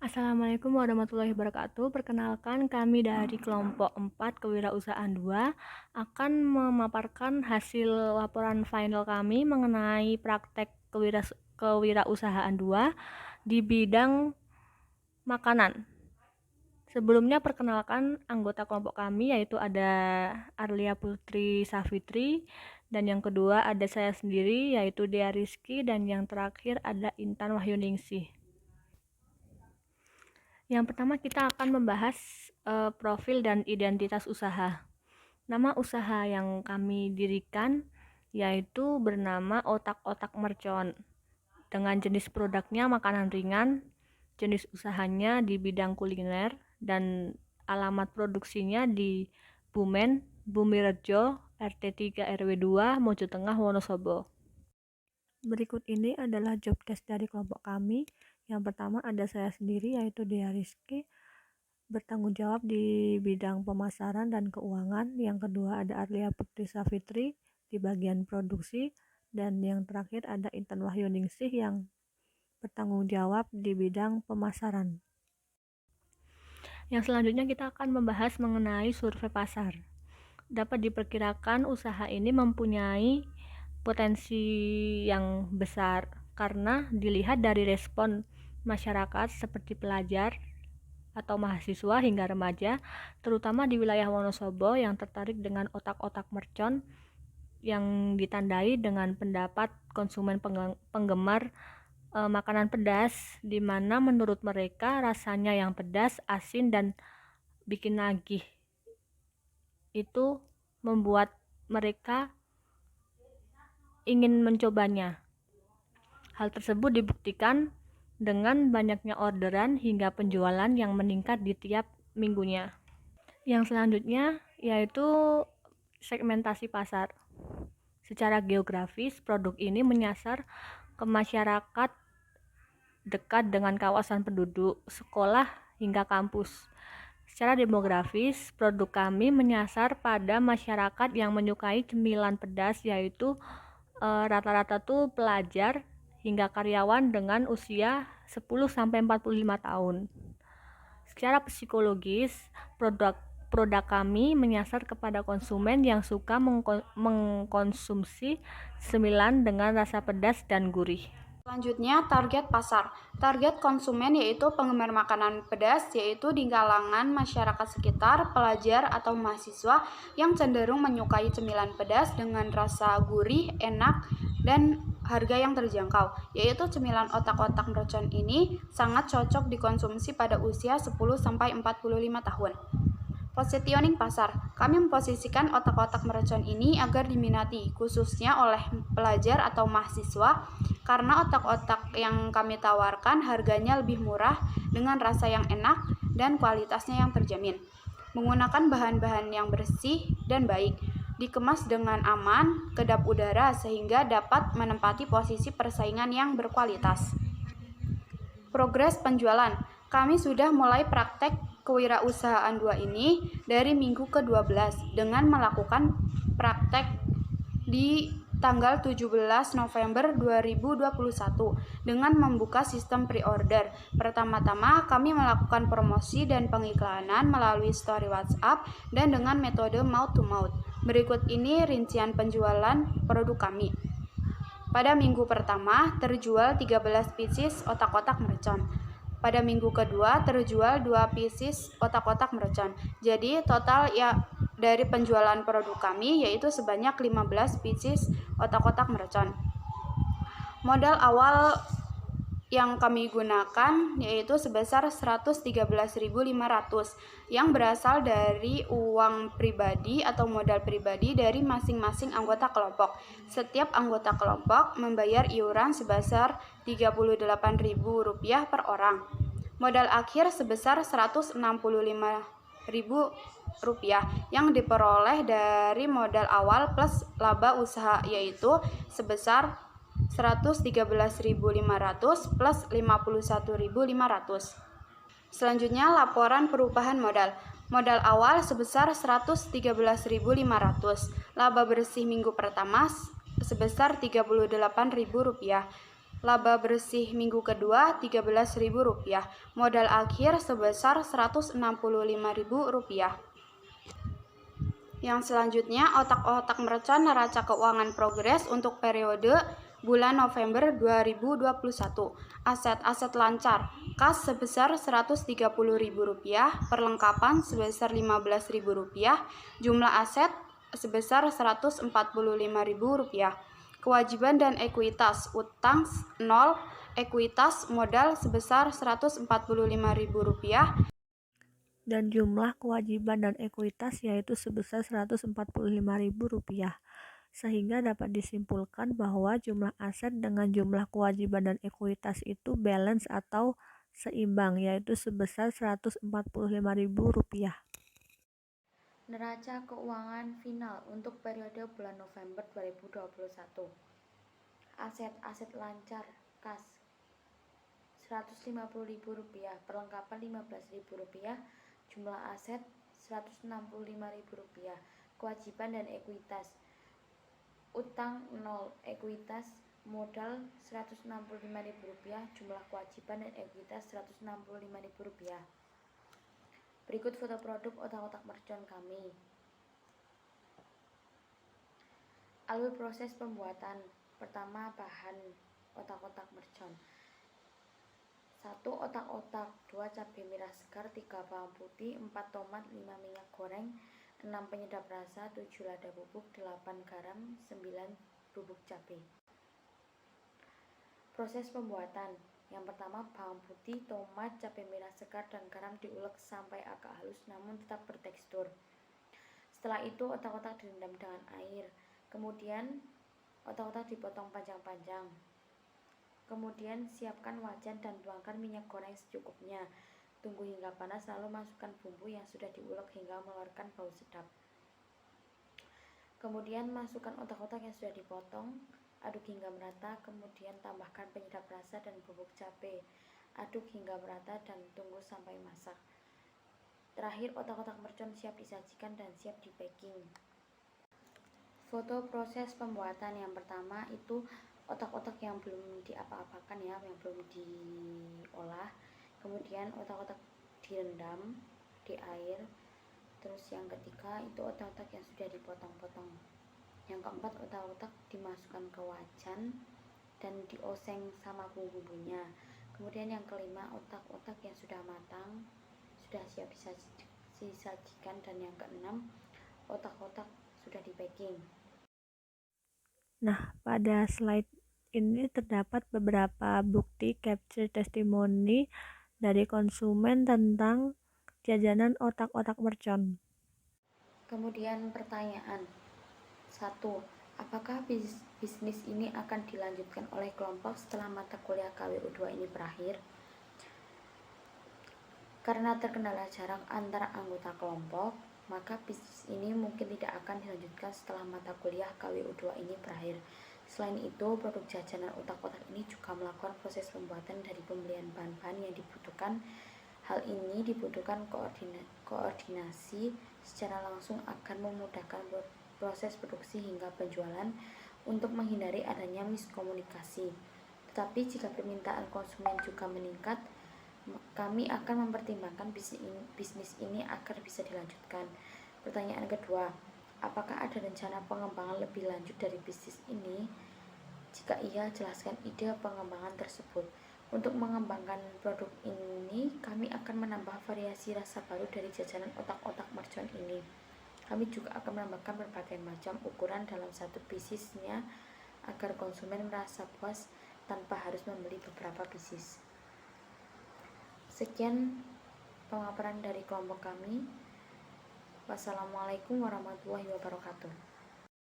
Assalamualaikum warahmatullahi wabarakatuh. Perkenalkan, kami dari kelompok 4 Kewirausahaan 2 akan memaparkan hasil laporan final kami mengenai praktek kewirausahaan 2 di bidang makanan. Sebelumnya perkenalkan anggota kelompok kami, yaitu ada Arlia Putri Safitri, dan yang kedua ada saya sendiri, yaitu Dea Rizky, dan yang terakhir ada Intan Wahyuningsih. Yang pertama kita akan membahas profil dan identitas usaha. Nama usaha yang kami dirikan yaitu bernama Otak-Otak Mercon. Dengan jenis produknya makanan ringan, jenis usahanya di bidang kuliner, dan alamat produksinya di Bumen, Bumirejo, RT 3 RW 2, Mojo Tengah, Wonosobo. Berikut ini adalah job desk dari kelompok kami. Yang pertama ada saya sendiri, yaitu Dea Rizky, bertanggung jawab di bidang pemasaran dan keuangan. Yang kedua ada Arlia Putri Safitri di bagian produksi, dan yang terakhir ada Intan Wahyuningsih yang bertanggung jawab di bidang pemasaran. Yang selanjutnya kita akan membahas mengenai survei pasar. Dapat diperkirakan usaha ini mempunyai potensi yang besar karena dilihat dari respon masyarakat seperti pelajar atau mahasiswa hingga remaja, terutama di wilayah Wonosobo yang tertarik dengan otak-otak mercon yang ditandai dengan pendapat konsumen penggemar makanan pedas, di mana menurut mereka rasanya yang pedas, asin, dan bikin nagih. Itu membuat mereka ingin mencobanya. Hal tersebut dibuktikan dengan banyaknya orderan hingga penjualan yang meningkat di tiap minggunya. Yang selanjutnya yaitu segmentasi pasar. Secara geografis, produk ini menyasar ke masyarakat dekat dengan kawasan penduduk, sekolah, hingga kampus. Secara demografis, produk kami menyasar pada masyarakat yang menyukai cemilan pedas, yaitu rata-rata tuh pelajar hingga karyawan dengan usia 10-45 tahun. Secara psikologis, produk kami menyasar kepada konsumen yang suka mengkonsumsi cemilan dengan rasa pedas dan gurih. Selanjutnya, target pasar. Target konsumen yaitu penggemar makanan pedas, yaitu di kalangan masyarakat sekitar, pelajar atau mahasiswa yang cenderung menyukai cemilan pedas dengan rasa gurih, enak, dan harga yang terjangkau. Yaitu cemilan otak-otak mercon ini sangat cocok dikonsumsi pada usia 10-45 tahun. Positioning pasar. Kami memposisikan otak-otak mercon ini agar diminati, khususnya oleh pelajar atau mahasiswa, karena otak-otak yang kami tawarkan harganya lebih murah dengan rasa yang enak dan kualitasnya yang terjamin. Menggunakan bahan-bahan yang bersih dan baik, dikemas dengan aman, kedap udara sehingga dapat menempati posisi persaingan yang berkualitas. Progres penjualan. Kami sudah mulai praktek kewirausahaan 2 ini dari minggu ke-12 dengan melakukan praktek di tanggal 17 November 2021 dengan membuka sistem pre-order. Pertama-tama kami melakukan promosi dan pengiklanan melalui story WhatsApp dan dengan metode mouth to mouth. Berikut ini rincian penjualan produk kami. Pada minggu pertama terjual 13 pieces otak-otak mercon. Pada minggu kedua terjual 2 pieces otak-otak mercon. Jadi total ya dari penjualan produk kami yaitu sebanyak 15 pieces otak-otak mercon. Modal awal yang kami gunakan yaitu sebesar 113.500 yang berasal dari uang pribadi atau modal pribadi dari masing-masing anggota kelompok. Setiap anggota kelompok membayar iuran sebesar Rp38.000 per orang. Modal akhir sebesar Rp165.000 yang diperoleh dari modal awal plus laba usaha yaitu sebesar Rp113.500 plus Rp51.500. Selanjutnya laporan perubahan modal. Modal awal sebesar Rp113.500. Laba bersih minggu pertama sebesar Rp38.000. Laba bersih minggu kedua Rp13.000. Modal akhir sebesar Rp165.000. Yang selanjutnya, otak-otak merchant neraca keuangan progres untuk periode bulan November 2021. Aset-aset lancar, kas sebesar Rp130.000, perlengkapan sebesar Rp15.000, jumlah aset sebesar Rp145.000. Kewajiban dan ekuitas, utang 0, ekuitas modal sebesar Rp145.000, dan jumlah kewajiban dan ekuitas yaitu sebesar Rp145.000, sehingga dapat disimpulkan bahwa jumlah aset dengan jumlah kewajiban dan ekuitas itu balance atau seimbang, yaitu sebesar Rp145.000. Neraca keuangan final untuk periode bulan November 2021. Aset lancar, kas Rp150.000, perlengkapan Rp15.000, jumlah aset Rp165.000, kewajiban dan ekuitas, utang 0, ekuitas modal Rp165.000, jumlah kewajiban dan ekuitas Rp165.000. Berikut foto produk otak-otak mercon kami. Alur proses pembuatan. Pertama, bahan otak-otak mercon. 1 otak-otak, 2 cabai merah segar, 3 bawang putih, 4 tomat, 5 minyak goreng, 6 penyedap rasa, 7 lada bubuk, 8 garam, 9 bubuk cabai. Proses pembuatan. Yang pertama, bawang putih, tomat, cabai merah segar, dan garam diulek sampai agak halus namun tetap bertekstur. Setelah itu, otak-otak direndam dengan air. Kemudian, otak-otak dipotong panjang-panjang. Kemudian, siapkan wajan dan tuangkan minyak goreng secukupnya. Tunggu hingga panas, lalu masukkan bumbu yang sudah diulek hingga mengeluarkan bau sedap. Kemudian, masukkan otak-otak yang sudah dipotong. Aduk hingga merata, kemudian tambahkan penyedap rasa dan bubuk cabai. Aduk hingga merata dan tunggu sampai masak. Terakhir, otak-otak mercon siap disajikan dan siap di packing. Foto proses pembuatan. Yang pertama itu otak-otak yang belum diapa-apakan ya, yang belum diolah. Kemudian otak-otak direndam di air. Terus yang ketiga itu otak-otak yang sudah dipotong-potong. Yang keempat, otak-otak dimasukkan ke wajan dan dioseng sama bumbu-bumbunya. Kemudian yang kelima, otak-otak yang sudah matang, sudah siap disajikan. Dan yang keenam, otak-otak sudah di packing. Nah, pada slide ini terdapat beberapa bukti capture testimoni dari konsumen tentang jajanan otak-otak mercon. Kemudian pertanyaan 1. Apakah bisnis ini akan dilanjutkan oleh kelompok setelah mata kuliah KWU2 ini berakhir? Karena terkendala jarak antara anggota kelompok, maka bisnis ini mungkin tidak akan dilanjutkan setelah mata kuliah KWU2 ini berakhir. Selain itu, produk jajanan otak-otak ini juga melakukan proses pembuatan dari pembelian bahan-bahan yang dibutuhkan. Hal ini dibutuhkan koordinasi secara langsung akan memudahkan proses produksi hingga penjualan untuk menghindari adanya miskomunikasi. Tetapi jika permintaan konsumen juga meningkat, kami akan mempertimbangkan bisnis ini agar bisa dilanjutkan. Pertanyaan kedua, apakah ada rencana pengembangan lebih lanjut dari bisnis ini? Jika iya, jelaskan ide pengembangan tersebut. Untuk mengembangkan produk ini, kami akan menambah variasi rasa baru dari jajanan otak-otak mercon ini. Kami juga akan menambahkan berbagai macam ukuran dalam satu bisnisnya agar konsumen merasa puas tanpa harus membeli beberapa bisnis. Sekian pemaparan dari kelompok kami. Wassalamualaikum warahmatullahi wabarakatuh.